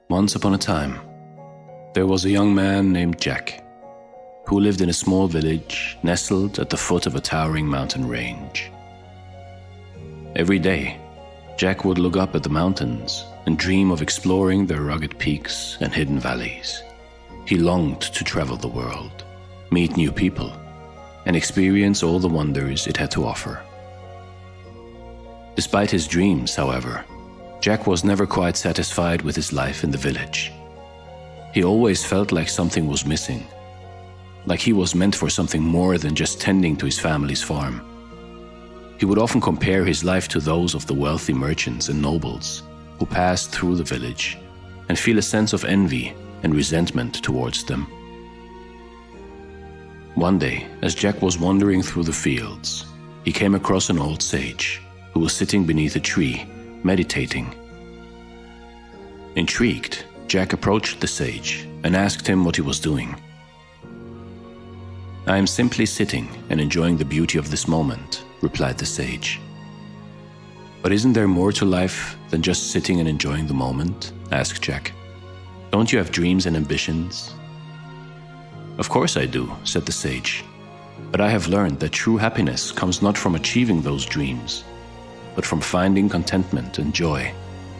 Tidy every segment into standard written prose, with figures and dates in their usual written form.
Once upon a time, there was a young man named Jack, who lived in a small village nestled at the foot of a towering mountain range. Every day, Jack would look up at the mountains and dream of exploring their rugged peaks and hidden valleys. He longed to travel the world, meet new people, and experience all the wonders it had to offer. Despite his dreams, however, Jack was never quite satisfied with his life in the village. He always felt like something was missing, like he was meant for something more than just tending to his family's farm. He would often compare his life to those of the wealthy merchants and nobles who passed through the village and feel a sense of envy and resentment towards them. One day, as Jack was wandering through the fields, he came across an old sage who was sitting beneath a tree, meditating. Intrigued, Jack approached the sage and asked him what he was doing. "I am simply sitting and enjoying the beauty of this moment," replied the sage. "But isn't there more to life than just sitting and enjoying the moment?" asked Jack. "Don't you have dreams and ambitions?" "Of course I do," said the sage, "but I have learned that true happiness comes not from achieving those dreams, but from finding contentment and joy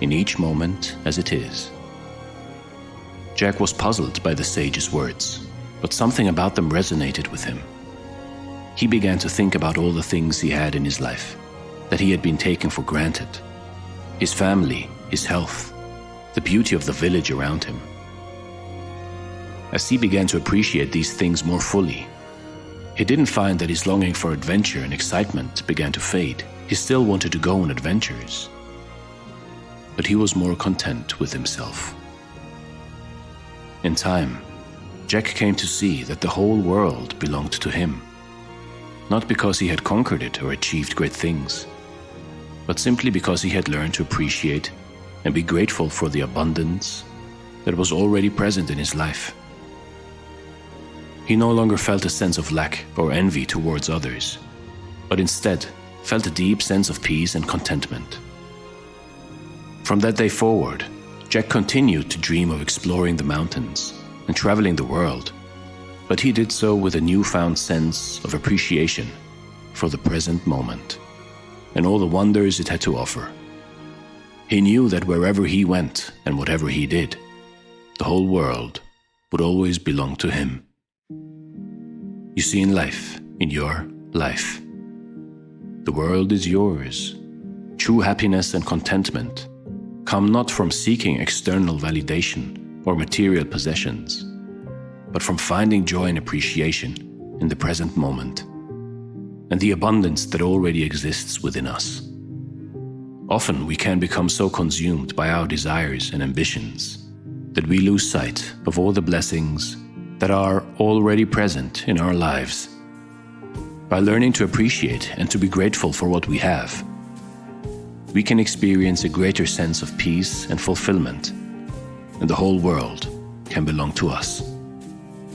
in each moment as it is." Jack was puzzled by the sage's words, but something about them resonated with him. He began to think about all the things he had in his life that he had been taking for granted: his family, his health, the beauty of the village around him. As he began to appreciate these things more fully, he didn't find that his longing for adventure and excitement began to fade. He still wanted to go on adventures, but he was more content with himself. In time, Jack came to see that the whole world belonged to him, not because he had conquered it or achieved great things, but simply because he had learned to appreciate and be grateful for the abundance that was already present in his life. He no longer felt a sense of lack or envy towards others, but instead felt a deep sense of peace and contentment. From that day forward, Jack continued to dream of exploring the mountains and traveling the world, but he did so with a newfound sense of appreciation for the present moment and all the wonders it had to offer. He knew that wherever he went and whatever he did, the whole world would always belong to him. You see, in life, in your life, the world is yours. True happiness and contentment come not from seeking external validation or material possessions, but from finding joy and appreciation in the present moment and the abundance that already exists within us. Often we can become so consumed by our desires and ambitions that we lose sight of all the blessings that are already present in our lives. By learning to appreciate and to be grateful for what we have, we can experience a greater sense of peace and fulfillment, and the whole world can belong to us.